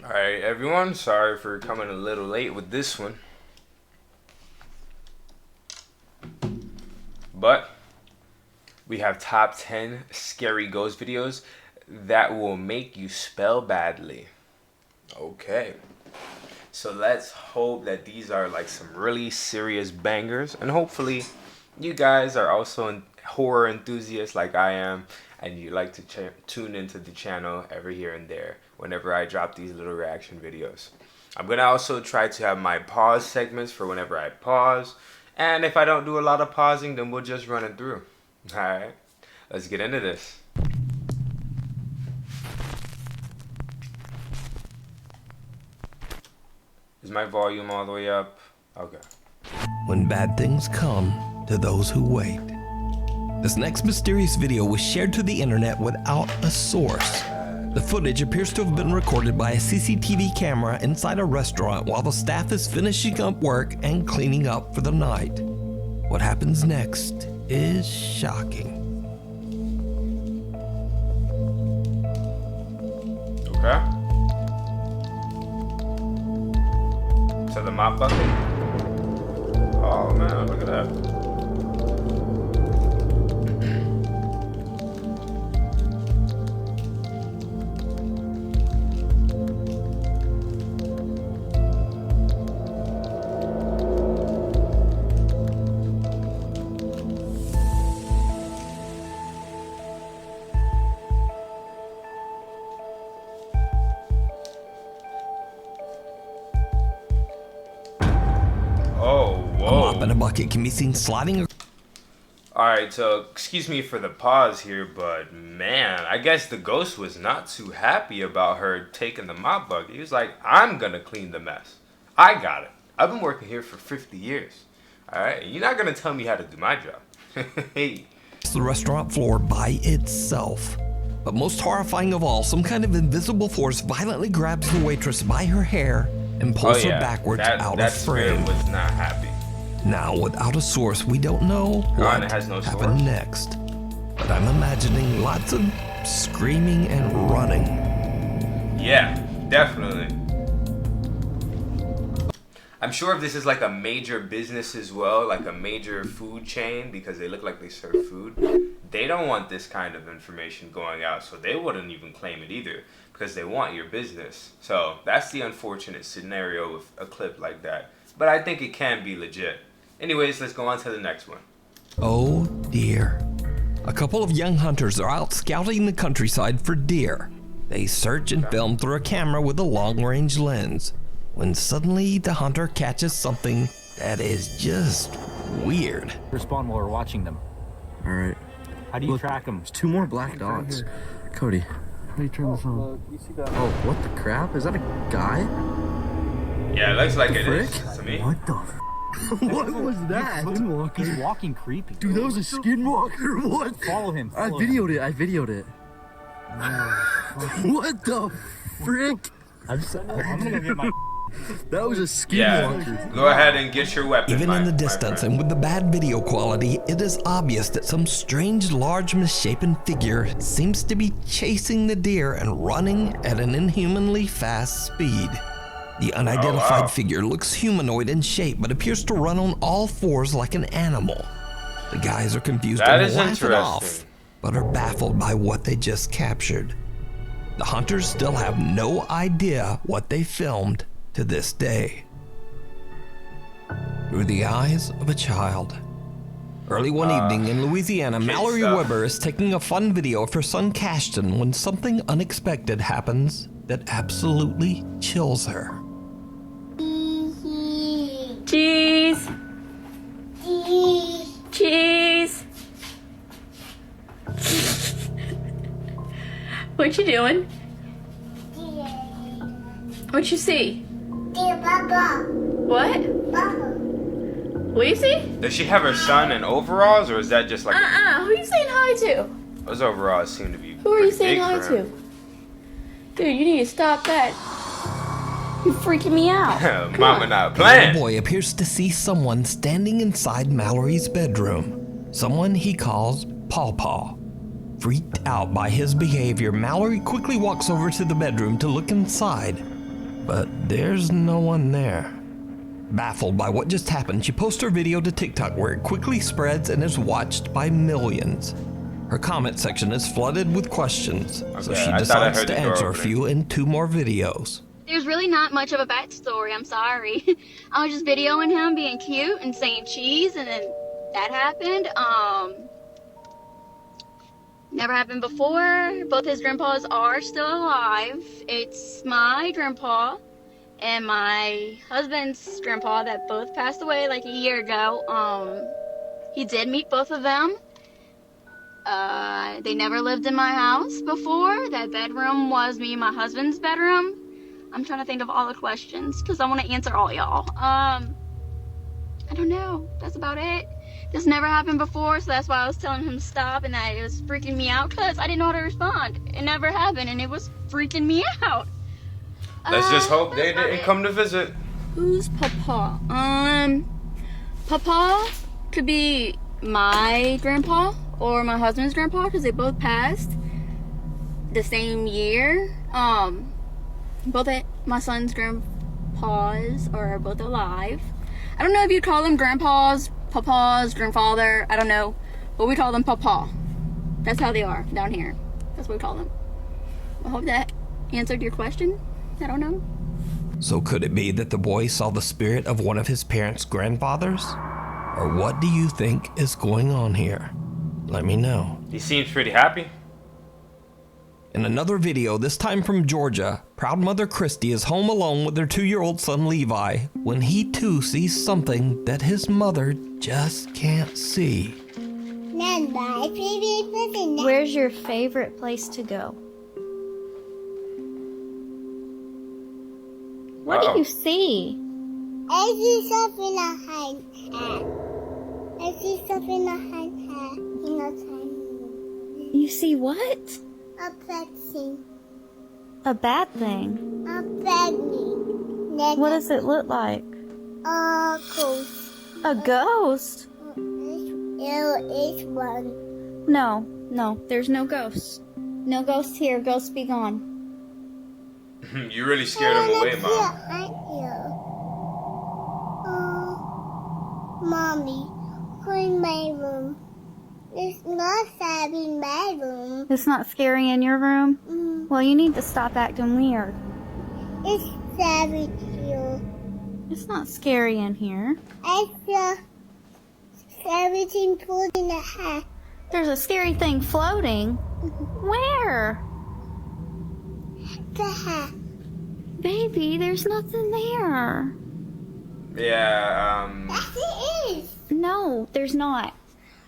Alright, everyone, sorry for coming a little late with this one. But we have top 10 scary ghost videos that will make you spell badly. Okay. So let's hope that these are like some really serious bangers, and hopefully you guys are also horror enthusiasts like I am, and you like to tune into the channel every here and there whenever I drop these little reaction videos. I'm gonna also try to have my pause segments for whenever I pause, and if I don't do a lot of pausing, then we'll just run it through. Alright, let's get into this. Is my volume all the way up? Okay. When bad things come to those who wait. This next mysterious video was shared to the internet without a source. The footage appears to have been recorded by a CCTV camera inside a restaurant while the staff is finishing up work and cleaning up for the night. What happens next is shocking. Okay. To the mop bucket. Oh man, look at that. A mop and a bucket can be seen sliding. Alright, so excuse me for the pause here, but man, I guess the ghost was not too happy about her taking the mop bucket. He was like, I'm gonna clean the mess. I got it. I've been working here for 50 years. Alright, you're not gonna tell me how to do my job. Hey. The restaurant floor by itself. But most horrifying of all, some kind of invisible force violently grabs the waitress by her hair and pulls her backwards out of frame. That was not happy. Now, without a source, we don't know what happened next. But I'm imagining lots of screaming and running. Yeah, definitely. I'm sure if this is like a major business as well, like a major food chain, because they look like they serve food, they don't want this kind of information going out, so they wouldn't even claim it either, because they want your business. So that's the unfortunate scenario with a clip like that. But I think it can be legit. Anyways, let's go on to the next one. Oh dear. A couple of young hunters are out scouting the countryside for deer. They search and film through a camera with a long-range lens, when suddenly the hunter catches something that is just weird. Respond while we're watching them. All right. How do you track them? There's 2 more black dots. Cody. How do you turn this on? Oh, what the crap? Is that a guy? Yeah, it looks like it is to me. What the what was that? He's walking creepy. Dude, that was a skinwalker. What? Follow him. I videoed it. What the frick? I'm gonna go get my... That was a skinwalker. Yeah, go ahead and get your weapon. Even in the distance and with the bad video quality, it is obvious that some strange, large, misshapen figure seems to be chasing the deer and running at an inhumanly fast speed. The unidentified figure looks humanoid in shape, but appears to run on all fours like an animal. The guys are confused and laugh it off, but are baffled by what they just captured. The hunters still have no idea what they filmed to this day. Through the eyes of a child. Early one evening in Louisiana, Mallory Weber is taking a fun video of her son Cashton when something unexpected happens that absolutely chills her. Cheese! Cheese! What you doing? What you see? What? What you see? Does she have her son in overalls, or is that just like Who are you saying hi to? those overalls seem to be Who are you pretty saying big hi for him. to? Dude, you need to stop that. You're freaking me out. Mama not The playing. little boy appears to see someone standing inside Mallory's bedroom. Someone he calls Paw Paw. Freaked out by his behavior, Mallory quickly walks over to the bedroom to look inside. but there's no one there. Baffled by what just happened, she posts her video to TikTok where it quickly spreads and is watched by millions. Her comment section is flooded with questions, so she decides to answer a few in 2 more videos. There's really not much of a backstory, I'm sorry. I was just videoing him being cute and saying cheese, and then that happened. Never happened before. Both his grandpas are still alive. It's my grandpa and my husband's grandpa that both passed away like a year ago. He did meet both of them. They never lived in my house before. That bedroom was me and my husband's bedroom. I'm trying to think of all the questions because I want to answer all y'all. I don't know. That's about it. This never happened before, so that's why I was telling him to stop, and that it was freaking me out because I didn't know how to respond. It never happened, and it was freaking me out. Let's just hope they didn't come to visit. Who's Papa? Papa could be my grandpa or my husband's grandpa because they both passed the same year. Both of my son's grandpas are both alive. I don't know if you call them grandpas, papas, grandfather, I don't know, but we call them Papa. That's how they are down here. That's what we call them. I hope that answered your question. I don't know. So could it be that the boy saw the spirit of one of his parents' grandfathers? Or what do you think is going on here? Let me know. He seems pretty happy. In another video, this time from Georgia, proud mother Christy is home alone with their 2-year-old son Levi when he too sees something that his mother just can't see. Where's your favorite place to go? What do you see? I see something behind her. I see something behind her. You see what? A bad thing. A bad thing? A bad thing. What does it look like? A ghost. A ghost? It's one. No, there's no ghosts. No ghosts here. Ghosts be gone. You really scared him away, Mom. Mommy, clean my room. It's not sad in my room. It's not scary in your room? Well, you need to stop acting weird. It's sad here. It's not scary in here. I feel everything floating in the hat. There's a scary thing floating? Where? The hat. Baby, there's nothing there. Yeah, Yes, it is. No, there's not.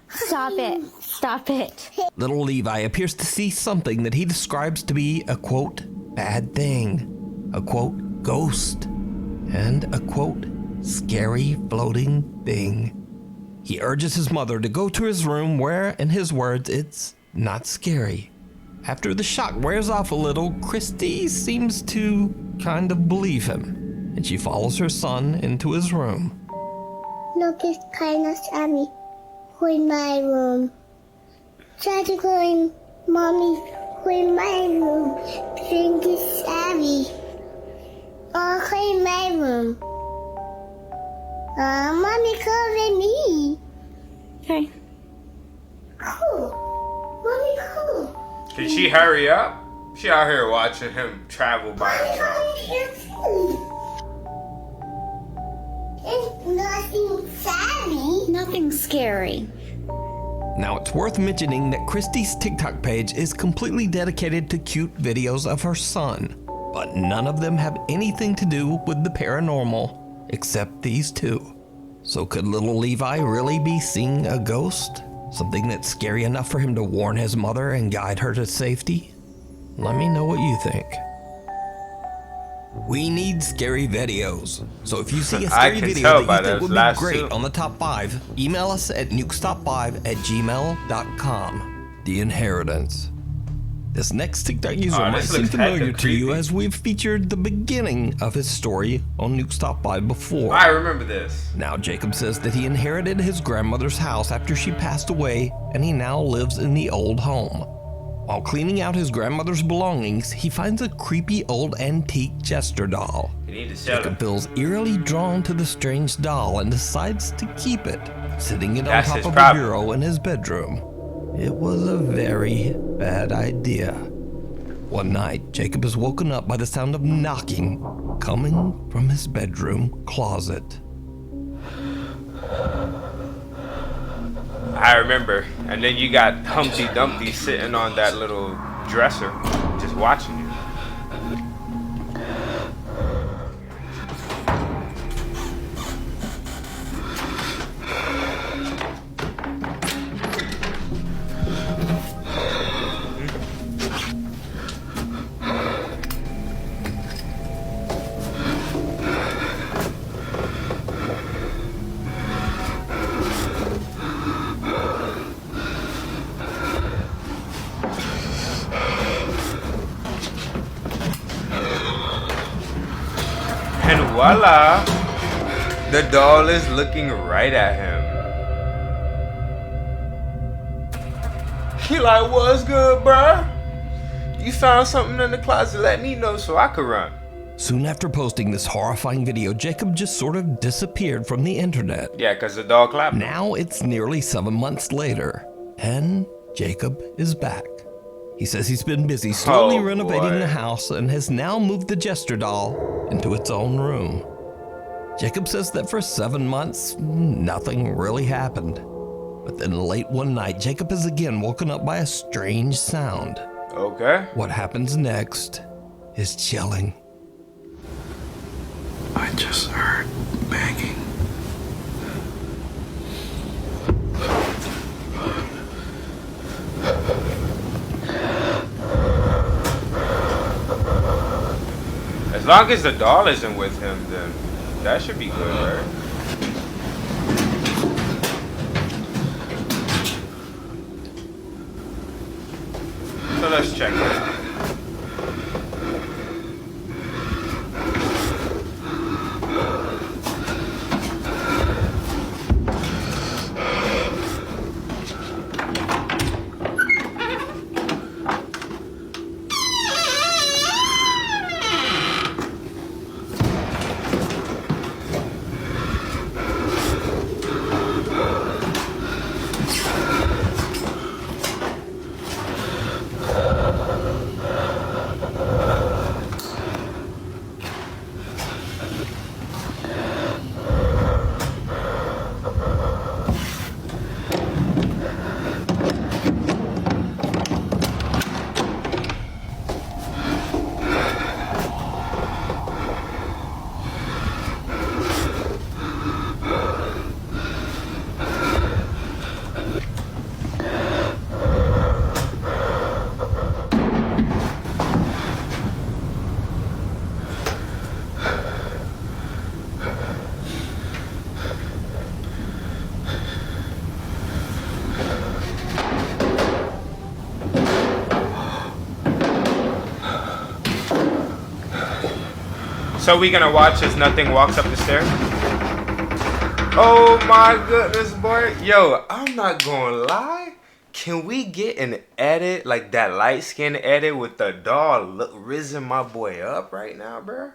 Stop it. Stop it. Little Levi appears to see something that he describes to be a quote, bad thing, a quote, ghost, and a quote, scary floating thing. He urges his mother to go to his room where, in his words, it's not scary. After the shock wears off a little, Christy seems to kind of believe him, and she follows her son into his room. Look, it's kind of scary. Clean my room. Try to clean Mommy. Clean my room. Think it's scary. Oh, clean my room. Mommy covered me. Okay. Cool. Mommy, cool. Can she hurry up? She out here watching him travel by himself. It's nothing scary. Nothing scary. Now, it's worth mentioning that Christy's TikTok page is completely dedicated to cute videos of her son, but none of them have anything to do with the paranormal, except these 2. So could little Levi really be seeing a ghost? Something that's scary enough for him to warn his mother and guide her to safety? Let me know what you think. We need scary videos. So if you see a scary video that you think would be great on the top 5, email us at nukestop5@gmail.com. The Inheritance. This next TikTok user might seem familiar to you as we've featured the beginning of his story on Nuke Stop 5 before. I remember this. Now Jacob says that he inherited his grandmother's house after she passed away and he now lives in the old home. While cleaning out his grandmother's belongings, he finds a creepy old antique jester doll. You need to sell Jacob it. feels eerily drawn to the strange doll and decides to keep it, sitting it on That's top his of a problem. bureau in his bedroom. It was a very bad idea. One night, Jacob is woken up by the sound of knocking coming from his bedroom closet. I remember. And then you got Humpty Dumpty sitting on that little dresser, just watching you. And voila, the doll is looking right at him. He like, what's good, bruh? You found something in the closet, let me know so I could run. Soon after posting this horrifying video, Jacob just sort of disappeared from the internet. Yeah, because the doll clapped. Now it's nearly 7 months later, and Jacob is back. He says he's been busy slowly renovating boy. the house and has now moved the jester doll into its own room. Jacob says that for 7 months, nothing really happened. But then late one night, Jacob is again woken up by a strange sound. Okay. What happens next is chilling. I just heard banging. As long as the doll isn't with him, then that should be good, right? So let's check it out. So we gonna watch as nothing walks up the stairs? Oh my goodness, boy. Yo, I'm not gonna lie. Can we get an edit, like that light skin edit with the doll rizzing my boy up right now, bro?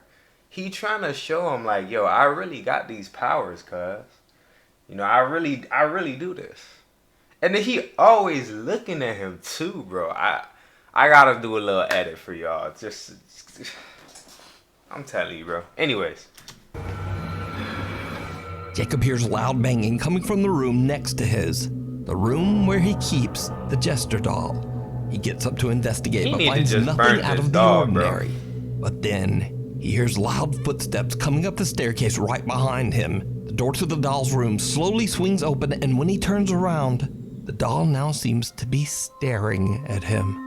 He trying to show him like, yo, I really got these powers, cuz. You know, I really do this. And then he always looking at him too, bro. I gotta do a little edit for y'all. Just I'm telling you, bro. Anyways. Jacob hears loud banging coming from the room next to his. The room where he keeps the jester doll. He gets up to investigate, but finds nothing out of the ordinary. But then he hears loud footsteps coming up the staircase right behind him. The door to the doll's room slowly swings open, and when he turns around, the doll now seems to be staring at him.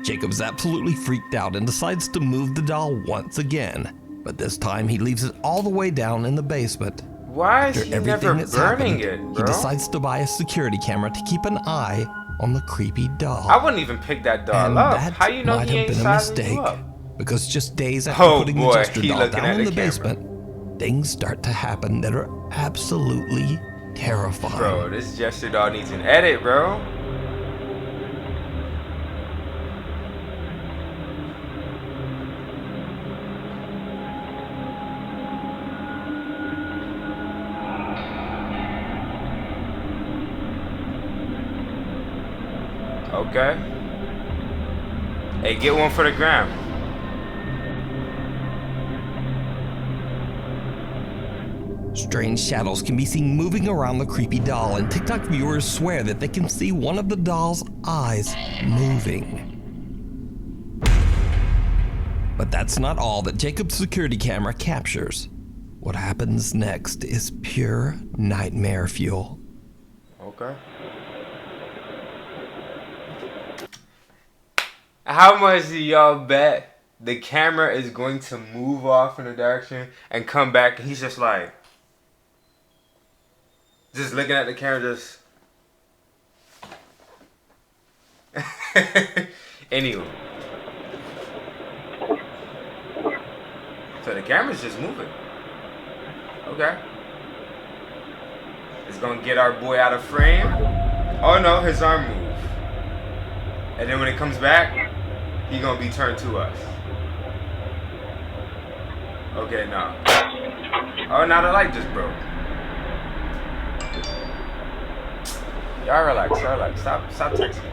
Jacob's absolutely freaked out and decides to move the doll once again. But this time he leaves it all the way down in the basement. Why is he never burning it, bro? He decides to buy a security camera to keep an eye on the creepy doll. I wouldn't even pick that doll up. How you know he ain't sizing you up? Because just days after putting the jester doll down in the basement, things start to happen that are absolutely terrifying. Bro, this jester doll needs an edit, bro. Okay. Hey, get one for the gram. Strange shadows can be seen moving around the creepy doll, and TikTok viewers swear that they can see one of the doll's eyes moving. But that's not all that Jacob's security camera captures. What happens next is pure nightmare fuel. Okay. How much do y'all bet the camera is going to move off in a direction and come back and he's just like, just looking at the camera, just. Anyway. So the camera's just moving. Okay. It's gonna get our boy out of frame. Oh no, his arm moved. And then when it comes back, he gonna be turned to us. Okay, no. Oh, now the light just broke. Y'all relax, Stop texting.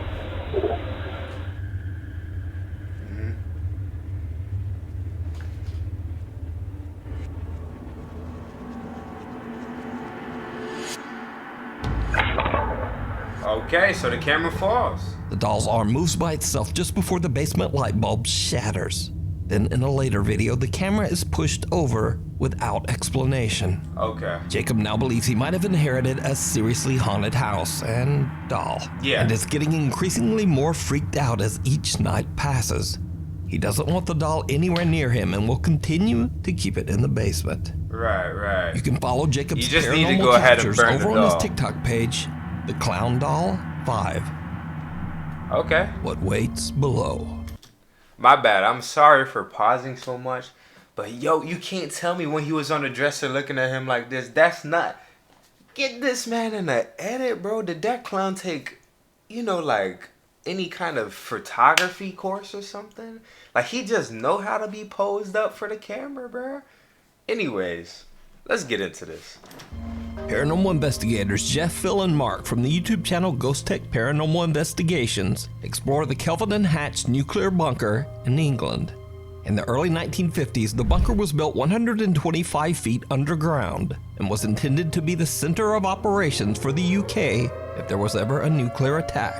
Okay, so the camera falls. The doll's arm moves by itself just before the basement light bulb shatters. Then in a later video, the camera is pushed over without explanation. Okay. Jacob now believes he might have inherited a seriously haunted house and doll. Yeah. And is getting increasingly more freaked out as each night passes. He doesn't want the doll anywhere near him and will continue to keep it in the basement. Right. You can follow Jacob's You just need to paranormal go ahead and captures burn over the on his doll. TikTok page, The Clown Doll 5. Okay. What waits below. My bad. I'm sorry for pausing so much. But yo, you can't tell me when he was on the dresser looking at him like this. That's not. Get this man in the edit, bro. Did that clown take, like any kind of photography course or something? Like he just know how to be posed up for the camera, bro. Anyways, let's get into this. Paranormal investigators Jeff, Phil, and Mark from the YouTube channel Ghost Tech Paranormal Investigations explore the Kelvin and Hatch nuclear bunker in England. In the early 1950s, the bunker was built 125 feet underground and was intended to be the center of operations for the UK if there was ever a nuclear attack.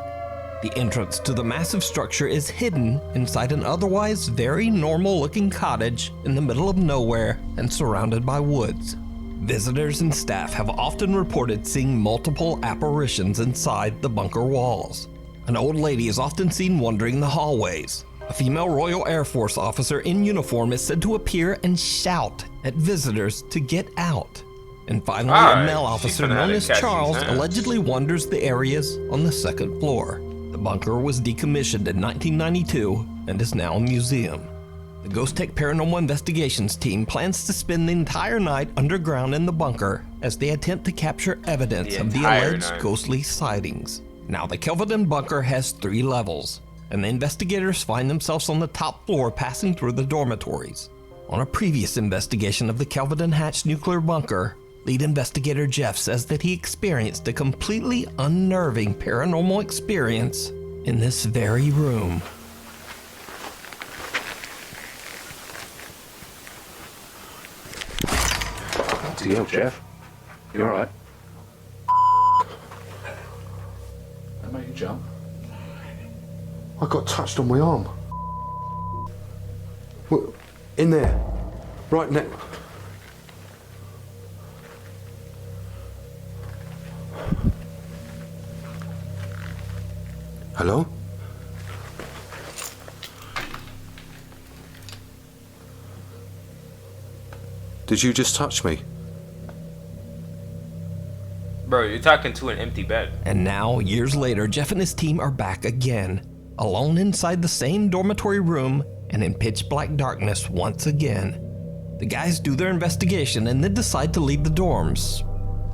The entrance to the massive structure is hidden inside an otherwise very normal-looking cottage in the middle of nowhere and surrounded by woods. Visitors and staff have often reported seeing multiple apparitions inside the bunker walls. An old lady is often seen wandering the hallways. A female Royal Air Force officer in uniform is said to appear and shout at visitors to get out. And finally, a male officer known as Charles allegedly wanders the areas on the second floor. The bunker was decommissioned in 1992 and is now a museum. The Ghost Tech Paranormal Investigations team plans to spend the entire night underground in the bunker as they attempt to capture evidence of the alleged ghostly sightings. Now, the Kelvedon bunker has 3 levels, and the investigators find themselves on the top floor passing through the dormitories. On a previous investigation of the Kelvedon Hatch nuclear bunker, lead investigator Jeff says that he experienced a completely unnerving paranormal experience in this very room. Yo, Jeff. You alright? That made you jump. I got touched on my arm. What? In there. Right now. Hello? Did you just touch me? Bro, you're talking to an empty bed. And now, years later, Jeff and his team are back again, alone inside the same dormitory room and in pitch black darkness once again. The guys do their investigation and then decide to leave the dorms.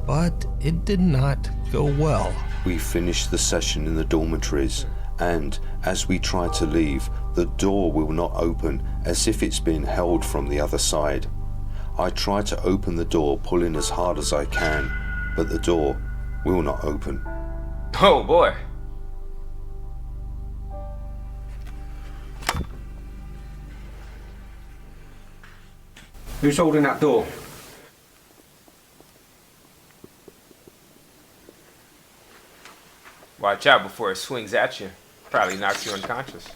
But it did not go well. We finished the session in the dormitories, and as we try to leave, the door will not open, as if it's been held from the other side. I try to open the door, pulling as hard as I can, but the door will not open. Oh boy. Who's holding that door? Watch out before it swings at you. Probably knocks you unconscious.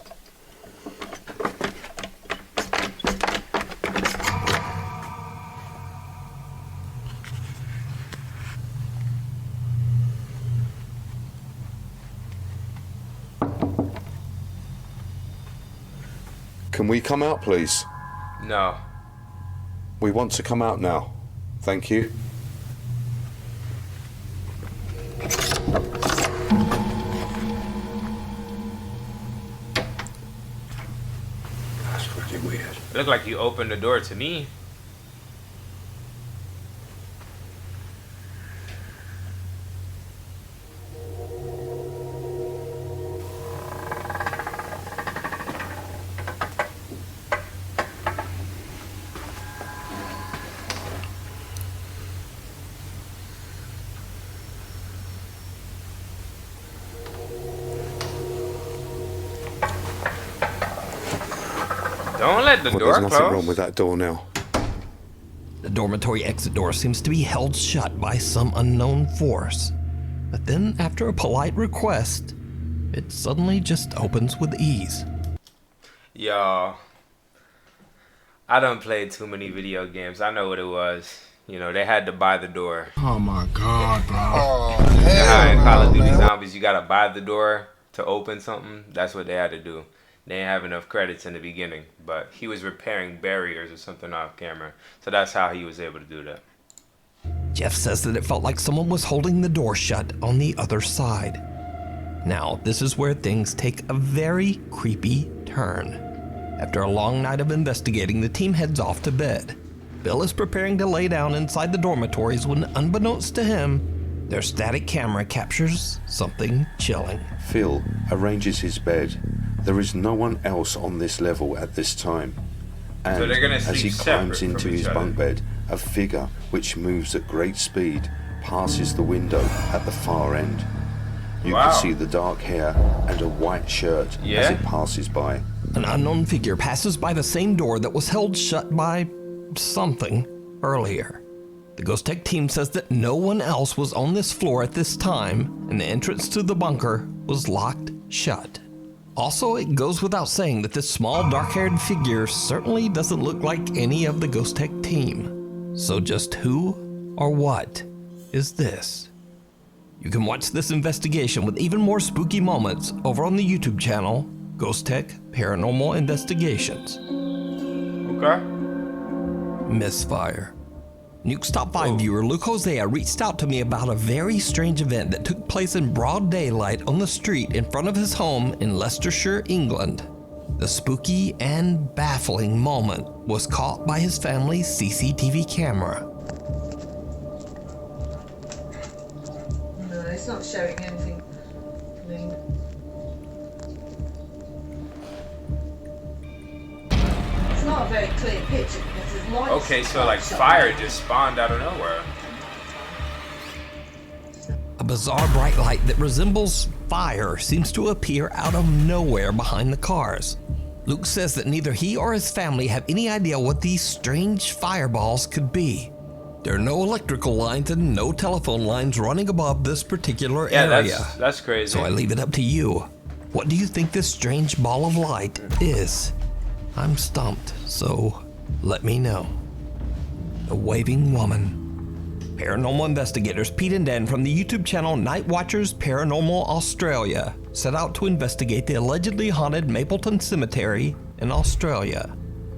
Can we come out, please? No. We want to come out now. Thank you. That's pretty weird. It looked like you opened the door to me. Don't let the door There's nothing close. wrong with that door now. The dormitory exit door seems to be held shut by some unknown force. But then, after a polite request, it suddenly just opens with ease. Yo, I done played too many video games. I know what it was. You know, they had to buy the door. Oh my god, bro. Oh, hell, in Call of Duty Zombies, you gotta buy the door to open something. That's what they had to do. They didn't have enough credits in the beginning, but he was repairing barriers or something off camera. So that's how he was able to do that. Jeff says that it felt like someone was holding the door shut on the other side. Now, this is where things take a very creepy turn. After a long night of investigating, the team heads off to bed. Bill is preparing to lay down inside the dormitories when, unbeknownst to him, their static camera captures something chilling. Phil arranges his bed. There is no one else on this level at this time. And So they're gonna as he sleep climbs separate into from each his other. bunk bed, a figure which moves at great speed passes the window at the far end. You Wow. can see the dark hair and a white shirt as Yeah. it passes by. An unknown figure passes by the same door that was held shut by something earlier. The Ghost Tech team says that no one else was on this floor at this time, and the entrance to the bunker was locked shut. Also, it goes without saying that this small dark-haired figure certainly doesn't look like any of the Ghost Tech team. So just who or what is this? You can watch this investigation with even more spooky moments over on the YouTube channel, Ghost Tech Paranormal Investigations. Okay. Misfire. Nuke's Top 5 viewer Luke Hosea reached out to me about a very strange event that took place in broad daylight on the street in front of his home in Leicestershire, England. The spooky and baffling moment was caught by his family's CCTV camera. No, it's not showing anything. I mean, it's not a very clear picture because there's lights. Okay, so like fire just spawned out of nowhere. A bizarre bright light that resembles fire seems to appear out of nowhere behind the cars. Luke says that neither he or his family have any idea what these strange fireballs could be. There are no electrical lines and no telephone lines running above this particular area. That's crazy. So I leave it up to you. What do you think this strange ball of light is? I'm stumped, so let me know. The Wailing Woman. Paranormal investigators Pete and Dan from the YouTube channel Night Watchers Paranormal Australia set out to investigate the allegedly haunted Mapleton Cemetery in Australia.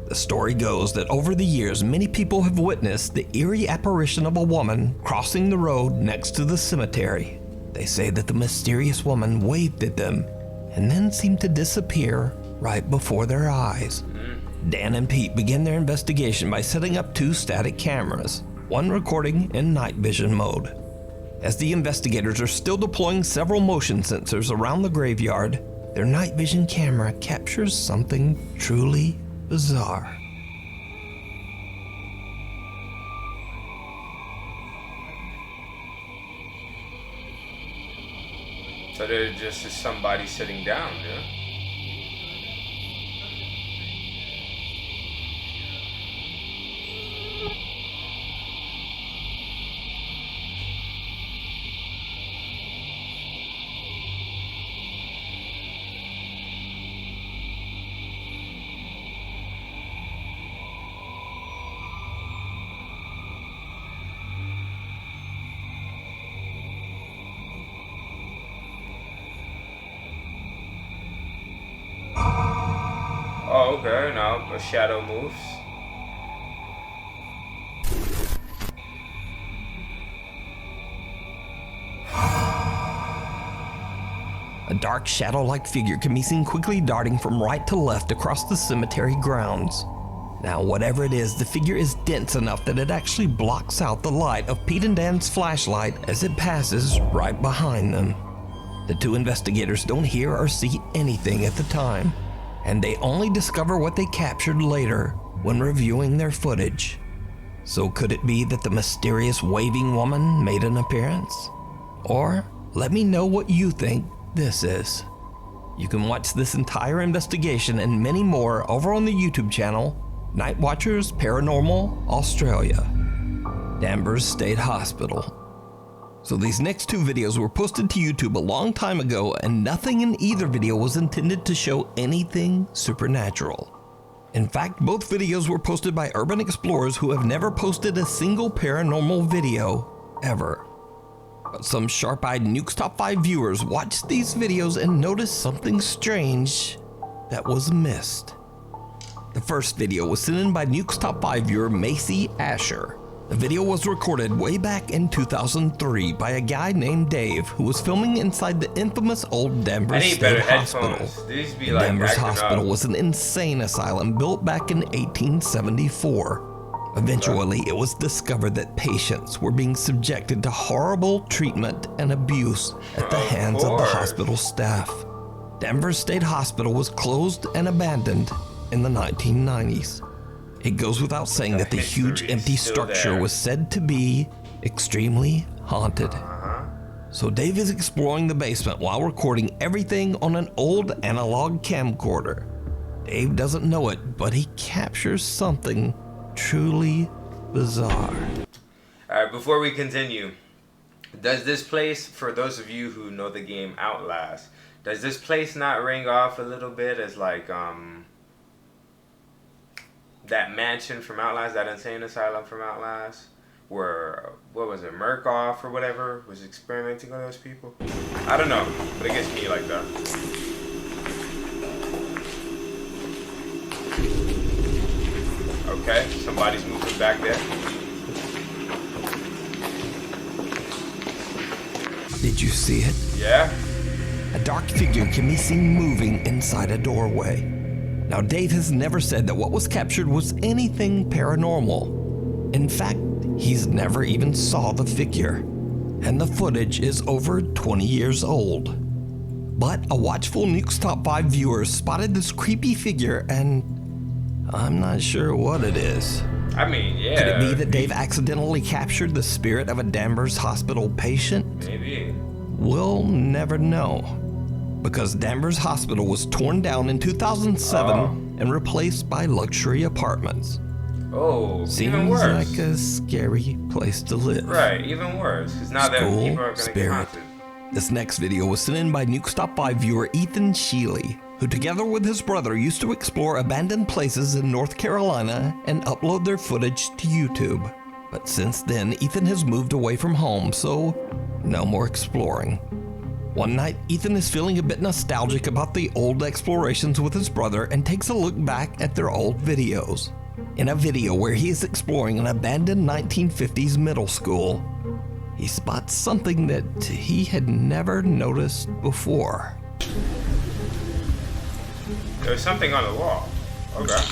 The story goes that over the years, many people have witnessed the eerie apparition of a woman crossing the road next to the cemetery. They say that the mysterious woman waved at them and then seemed to disappear right before their eyes. Dan and Pete began their investigation by setting up 2 static cameras, one recording in night vision mode. As the investigators are still deploying several motion sensors around the graveyard, their night vision camera captures something truly bizarre. So there just is somebody sitting down, yeah? Oh, okay, now a shadow moves. A dark shadow-like figure can be seen quickly darting from right to left across the cemetery grounds. Now, whatever it is, the figure is dense enough that it actually blocks out the light of Pete and Dan's flashlight as it passes right behind them. The two investigators don't hear or see anything at the time, and they only discover what they captured later when reviewing their footage. So could it be that the mysterious waving woman made an appearance? Or let me know what you think this is. You can watch this entire investigation and many more over on the YouTube channel Night Watchers Paranormal Australia, Danvers State Hospital. So these next two videos were posted to YouTube a long time ago, and nothing in either video was intended to show anything supernatural. In fact, both videos were posted by urban explorers who have never posted a single paranormal video ever. But some sharp-eyed Nuke's Top 5 viewers watched these videos and noticed something strange that was missed. The first video was sent in by Nuke's Top 5 viewer Macy Asher. The video was recorded way back in 2003 by a guy named Dave who was filming inside the infamous old Danvers State Hospital. These be The like Danvers acting Hospital up. was an insane asylum built back in 1874. Eventually, it was discovered that patients were being subjected to horrible treatment and abuse at the hands of the hospital staff. Danvers State Hospital was closed and abandoned in the 1990s. It goes without saying that the huge empty structure was said to be extremely haunted. So Dave is exploring the basement while recording everything on an old analog camcorder. Dave doesn't know it, but he captures something truly bizarre. Alright, before we continue, does this place, for those of you who know the game Outlast, does this place not ring off a little bit as like that mansion from Outlast, that insane asylum from Outlast, where, what was it, Murkoff or whatever was experimenting on those people? I don't know, but it gets me like that. Okay, somebody's moving back there. Did you see it? Yeah. A dark figure can be seen moving inside a doorway. Now, Dave has never said that what was captured was anything paranormal. In fact, he's never even saw the figure. And the footage is over 20 years old. But a watchful Nuke's Top 5 viewer spotted this creepy figure, and I'm not sure what it is. I mean, yeah. Could it be that Dave accidentally captured the spirit of a Danvers Hospital patient? Maybe. We'll never know. Because Danvers Hospital was torn down in 2007 and replaced by luxury apartments. Oh, Seems even worse. like a scary place to live. Right, even worse. Because now that School people are going to get spirit. haunted. This next video was sent in by Nuke's Top 5 viewer Ethan Sheely, who together with his brother used to explore abandoned places in North Carolina and upload their footage to YouTube. But since then, Ethan has moved away from home, so no more exploring. One night, Ethan is feeling a bit nostalgic about the old explorations with his brother and takes a look back at their old videos. In a video where he is exploring an abandoned 1950s middle school, he spots something that he had never noticed before. There's something on the wall. Okay.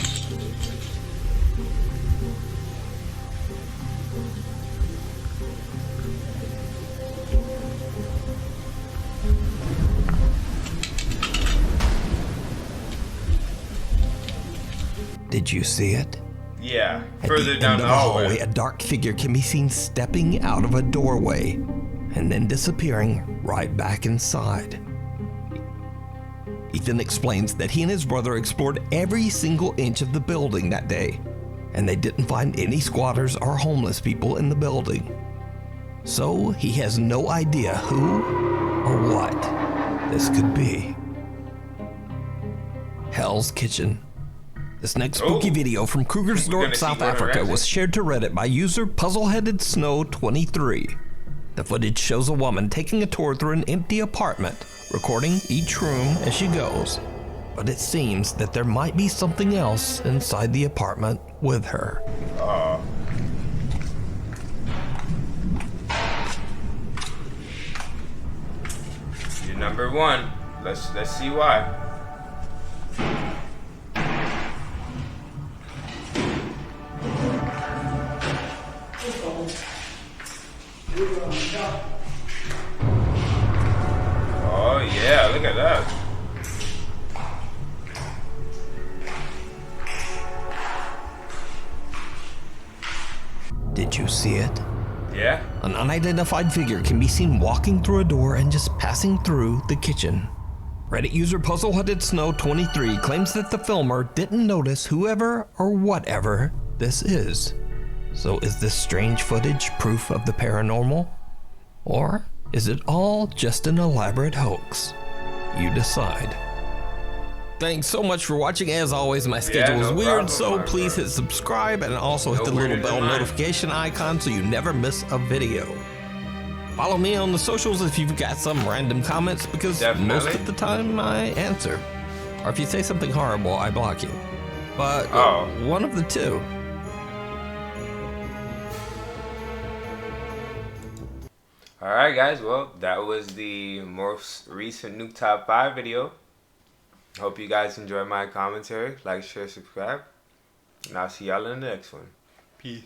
Did you see it? Yeah, At further the down end the of the hallway. a dark figure can be seen stepping out of a doorway and then disappearing right back inside. Ethan explains that he and his brother explored every single inch of the building that day, and they didn't find any squatters or homeless people in the building. So he has no idea who or what this could be. Hell's Kitchen. This next spooky video from Krugersdorp, South Africa was shared to Reddit by user Puzzleheaded Snow 23. The footage shows a woman taking a tour through an empty apartment, recording each room as she goes. but it seems that there might be something else inside the apartment with her. You're number one. Let's see why. Oh yeah, look at that. Did you see it? Yeah. An unidentified figure can be seen walking through a door and just passing through the kitchen. Reddit user PuzzleHuntedSnow23 claims that the filmer didn't notice whoever or whatever this is. So is this strange footage proof of the paranormal? Or is it all just an elaborate hoax? You decide. Thanks so much for watching. As always, my schedule is weird, so please hit subscribe and also hit the little bell notification icon so you never miss a video. Follow me on the socials if you've got some random comments, because most of the time I answer. Or if you say something horrible, I block you. But one of the two. Alright guys, well, that was the most recent Nuke Top 5 video. Hope you guys enjoyed my commentary. Like, share, subscribe. And I'll see y'all in the next one. Peace.